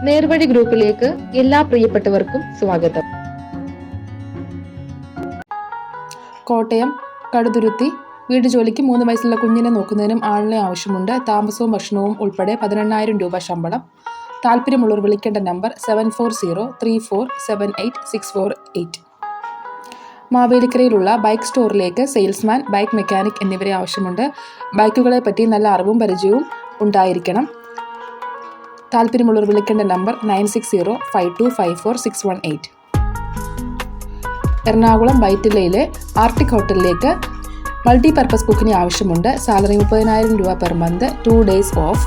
നേർവഴി ഗ്രൂപ്പിലേക്ക് എല്ലാ പ്രിയപ്പെട്ടവർക്കും സ്വാഗതം. കോട്ടയം കടുതുരുത്തി വീട്ടുജോലിക്ക് 3 വയസ്സുള്ള കുഞ്ഞിനെ നോക്കുന്നതിനും ആളിനെ ആവശ്യമുണ്ട്. താമസവും ഭക്ഷണവും ഉൾപ്പെടെ 18,000 രൂപ ശമ്പളം. താല്പര്യമുള്ളവർ വിളിക്കേണ്ട നമ്പർ 7434786648. മാവേലിക്കരയിലുള്ള ബൈക്ക് സ്റ്റോറിലേക്ക് സെയിൽസ്മാൻ, ബൈക്ക് മെക്കാനിക് എന്നിവരെ ആവശ്യമുണ്ട്. ബൈക്കുകളെ പറ്റി നല്ല അറിവും പരിചയവും ഉണ്ടായിരിക്കണം. താല്പര്യമുള്ളവർ വിളിക്കേണ്ട നമ്പർ 9605254618. എറണാകുളം വൈറ്റിലയിലെ ആർട്ടിക് ഹോട്ടലിലേക്ക് മൾട്ടിപർപ്പസ് കുക്കിന് ആവശ്യമുണ്ട്. സാലറി 30,000 രൂപ per month. 2 days of.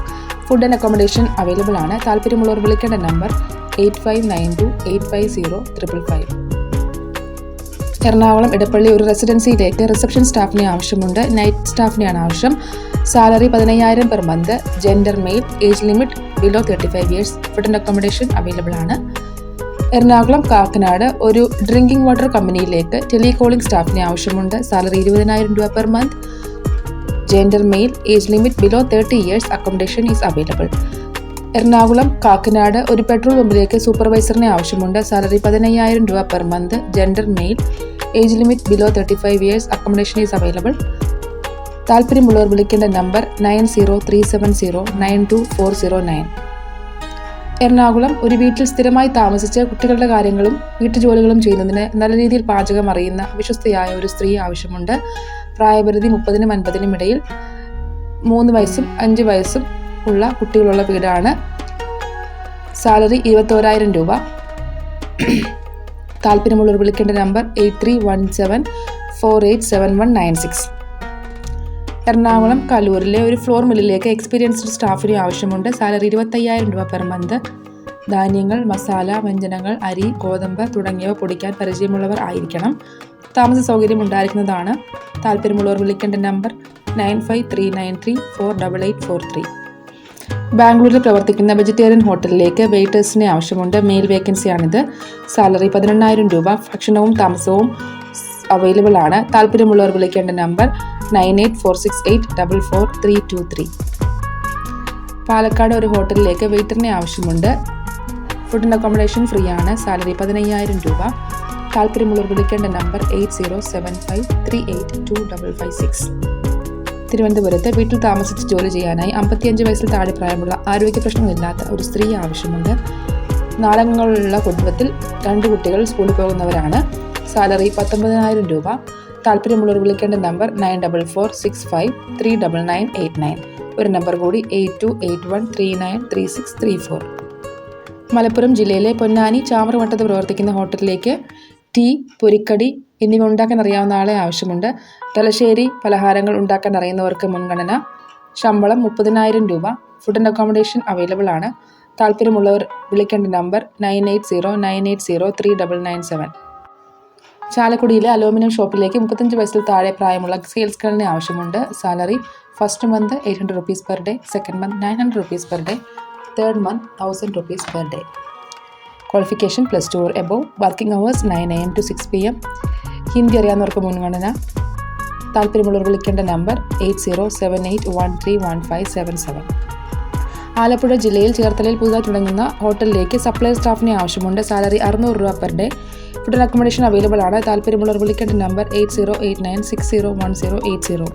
Food and accommodation available ആണ്. താല്പര്യമുള്ളവർ വിളിക്കേണ്ട നമ്പർ 8592850555. എറണാകുളം ഇടപ്പള്ളി ഒരു റെസിഡൻസിയിലേക്ക് റിസപ്ഷൻ സ്റ്റാഫിനെ ആവശ്യമുണ്ട്. നൈറ്റ് സ്റ്റാഫിനെയാണ് ആവശ്യം. Salary 15,000 per month. Gender mail. Age limit below 35 years. Food and accommodation available ആണ്. എറണാകുളം കാക്കനാട് ഒരു ഡ്രിങ്കിംഗ് വാട്ടർ കമ്പനിയിലേക്ക് ടെലികോളിംഗ് സ്റ്റാഫിനെ ആവശ്യമുണ്ട്. സാലറി 20,000 രൂപ per month. Gender mail. Age limit below 30 years. Accommodation is available. Ernakulam Kakkanad ഒരു പെട്രോൾ പമ്പിലേക്ക് സൂപ്പർവൈസറിനെ ആവശ്യമുണ്ട്. സാലറി 15,000 രൂപ per month. Gender mail. Age limit below 35 years. Accommodation is available. താല്പര്യമുള്ളവർ വിളിക്കേണ്ട നമ്പർ 9037092409. എറണാകുളം ഒരു വീട്ടിൽ സ്ഥിരമായി താമസിച്ച് കുട്ടികളുടെ കാര്യങ്ങളും വീട്ടുജോലികളും ചെയ്യുന്നതിന് നല്ല രീതിയിൽ പാചകം അറിയുന്ന വിശ്വസ്തയായ ഒരു സ്ത്രീ ആവശ്യമുണ്ട്. പ്രായപരിധി 30-നും 50-നും ഇടയിൽ. 3 വയസ്സും 5 വയസ്സും ഉള്ള കുട്ടികളുള്ള വീടാണ്. സാലറി 21,000 രൂപ. താല്പര്യമുള്ളവർ വിളിക്കേണ്ട നമ്പർ 8317487196. എറണാകുളം കലൂരിലെ ഒരു ഫ്ലോർ മില്ലിലേക്ക് എക്സ്പീരിയൻസ്ഡ് സ്റ്റാഫിനെ ആവശ്യമുണ്ട്. സാലറി 25,000 രൂപ പെർ മന്ത്. ധാന്യങ്ങൾ, മസാല, വ്യഞ്ജനങ്ങൾ, അരി, ഗോതമ്പ് തുടങ്ങിയവ പൊടിക്കാൻ പരിചയമുള്ളവർ ആയിരിക്കണം. താമസ സൗകര്യം ഉണ്ടായിരിക്കുന്നതാണ്. താല്പര്യമുള്ളവർ വിളിക്കേണ്ട നമ്പർ 9539348843. ബാംഗ്ലൂരിൽ പ്രവർത്തിക്കുന്ന വെജിറ്റേറിയൻ ഹോട്ടലിലേക്ക് വെയിറ്റേഴ്സിനെ ആവശ്യമുണ്ട്. മെയിൽ വേക്കൻസിയാണിത്. സാലറി 18,000 രൂപ. ഭക്ഷണവും താമസവും അവൈലബിൾ ആണ്. താല്പര്യമുള്ളവർ വിളിക്കേണ്ട നമ്പർ 9846844323. പാലക്കാട് ഒരു ഹോട്ടലിലേക്ക് വെയിറ്ററിനെ ആവശ്യമുണ്ട്. ഫുഡ് ആൻഡ് അക്കോമഡേഷൻ ഫ്രീ ആണ്. സാലറി 15,000 രൂപ. താല്പര്യമുള്ളവർ വിളിക്കേണ്ട നമ്പർ 8075382556. തിരുവനന്തപുരത്ത് വീട്ടിൽ താമസിച്ച് ജോലി ചെയ്യാനായി 55 വയസ്സിൽ താഴെ പ്രായമുള്ള ആരോഗ്യ പ്രശ്നങ്ങളില്ലാത്ത ഒരു സ്ത്രീ ആവശ്യമുണ്ട്. നാടകങ്ങളുള്ള കുടുംബത്തിൽ 2 കുട്ടികൾ സ്കൂളിൽ പോകുന്നവരാണ്. സാലറി 19,000 രൂപ. താല്പര്യമുള്ളവർ വിളിക്കേണ്ട നമ്പർ 9446539989. ഒരു നമ്പർ കൂടി 8281393634. മലപ്പുറം ജില്ലയിലെ പൊന്നാനി ചാമറവട്ടത്ത് പ്രവർത്തിക്കുന്ന ഹോട്ടലിലേക്ക് ടീ, പൊരിക്കടി എന്നിവ ഉണ്ടാക്കാൻ അറിയാവുന്ന ആളെ ആവശ്യമുണ്ട്. തലശ്ശേരി പലഹാരങ്ങൾ ഉണ്ടാക്കാൻ അറിയുന്നവർക്ക് മുൻഗണന. ശമ്പളം 30,000 രൂപ. ഫുഡ് ആൻഡ് അക്കോമഡേഷൻ അവൈലബിൾ ആണ്. താല്പര്യമുള്ളവർ വിളിക്കേണ്ട നമ്പർ 9809803997. ചാലക്കുടിയിലെ അലൂമിനിയം ഷോപ്പിലേക്ക് 35 വയസ്സിൽ താഴെ പ്രായമുള്ള സെയിൽസ് ഗേളിനെ ആവശ്യമുണ്ട്. Salary first month 800 rupees per day. Second month 900 rupees per day. Third month 1,000 rupees per day. Qualification +2 or above. Working hours 9 AM to 6 PM. Hindi അറിയാവുന്നവർക്ക് മുൻഗണന. താല്പര്യമുള്ളവർ വിളിക്കേണ്ട നമ്പർ 8078131577. ആലപ്പുഴ ജില്ലയിൽ ചേർത്തലയിൽ പുതുതായി തുടങ്ങുന്ന ഹോട്ടലിലേക്ക് സപ്ലൈ സ്റ്റാഫിനെ ആവശ്യമുണ്ട്. സാലറി 600 രൂപ per day. Food and accommodation available ആണ്. താല്പര്യമുള്ളവർ വിളിക്കേണ്ട നമ്പർ 8089601080.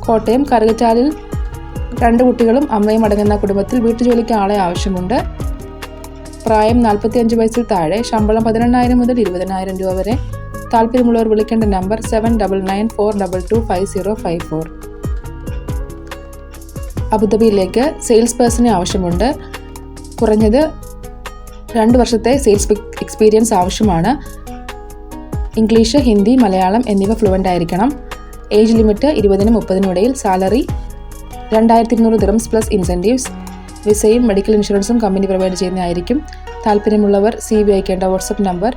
കോട്ടയം കറുകച്ചാലിൽ 2 കുട്ടികളും അമ്മയും അടങ്ങുന്ന കുടുംബത്തിൽ വീട്ടുജോലിക്ക് ആളെ ആവശ്യമുണ്ട്. പ്രായം 45 വയസ്സിൽ താഴെ. ശമ്പളം 18,000 മുതൽ 20,000 രൂപ വരെ. താല്പര്യമുള്ളവർ വിളിക്കേണ്ട നമ്പർ 7994225054. അബുദാബിയിലേക്ക് സെയിൽസ് പേഴ്സണെ ആവശ്യമുണ്ട്. കുറഞ്ഞത് 2 വർഷത്തെ സെയിൽസ് എക്സ്പീരിയൻസ് ആവശ്യമാണ്. ഇംഗ്ലീഷ്, ഹിന്ദി, മലയാളം എന്നിവ ഫ്ലുവൻ്റ് ആയിരിക്കണം. ഏജ് ലിമിറ്റ് 20-നും 30-നും ഇടയിൽ. Salary 2,200 dirhams plus incentives. വിസയും മെഡിക്കൽ ഇൻഷുറൻസും കമ്പനി പ്രൊവൈഡ് ചെയ്യുന്നതായിരിക്കും. താല്പര്യമുള്ളവർ CV അയക്കേണ്ട വാട്സപ്പ് നമ്പർ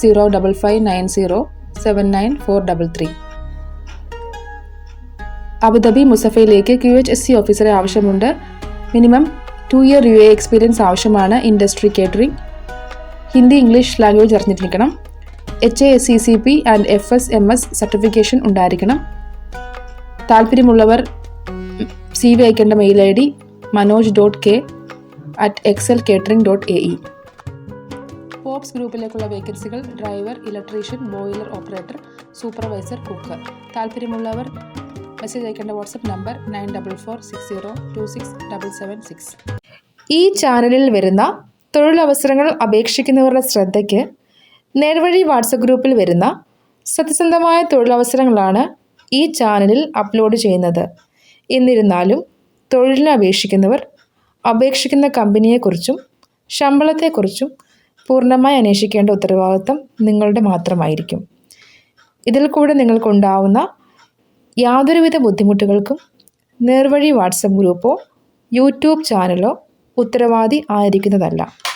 05590799433. അബുദാബി മുസഫയിലേക്ക് QHSC ഓഫീസറെ ആവശ്യമുണ്ട്. മിനിമം 2 year UAE എക്സ്പീരിയൻസ് ആവശ്യമാണ്. Industry catering. Hindi, English language അറിഞ്ഞിരിക്കണം. HASCCP ആൻഡ് FSMS സർട്ടിഫിക്കേഷൻ ഉണ്ടായിരിക്കണം. താല്പര്യമുള്ളവർ CV അയക്കേണ്ട mail ID manoj.k info@excelcatering.ae. Pops ഗ്രൂപ്പിലേക്കുള്ള വേക്കൻസികൾ driver, electrician, boiler operator, supervisor, cook. താല്പര്യമുള്ളവർ മെസ്സേജ് അയക്കേണ്ട വാട്സപ്പ് നമ്പർ 9446026776. ഈ ചാനലിൽ വരുന്ന തൊഴിലവസരങ്ങൾ അപേക്ഷിക്കുന്നവരുടെ ശ്രദ്ധയ്ക്ക് നേർവഴി വാട്സപ്പ് ഗ്രൂപ്പിൽ വരുന്ന സത്യസന്ധമായ തൊഴിലവസരങ്ങളാണ് ഈ ചാനലിൽ അപ്ലോഡ് ചെയ്യുന്നത്. എന്നിരുന്നാലും തൊഴിലിന് അപേക്ഷിക്കുന്നവർ അപേക്ഷിക്കുന്ന കമ്പനിയെക്കുറിച്ചും ശമ്പളത്തെക്കുറിച്ചും പൂർണ്ണമായി അന്വേഷിക്കേണ്ട ഉത്തരവാദിത്തം നിങ്ങളുടെ മാത്രമായിരിക്കും. ഇതിൽ കൂടെ നിങ്ങൾക്കുണ്ടാവുന്ന യാതൊരുവിധ ബുദ്ധിമുട്ടുകൾക്കും നേർവഴി വാട്സപ്പ് ഗ്രൂപ്പോ യൂട്യൂബ് ചാനലോ ഉത്തരവാദി ആയിരിക്കുന്നതല്ല.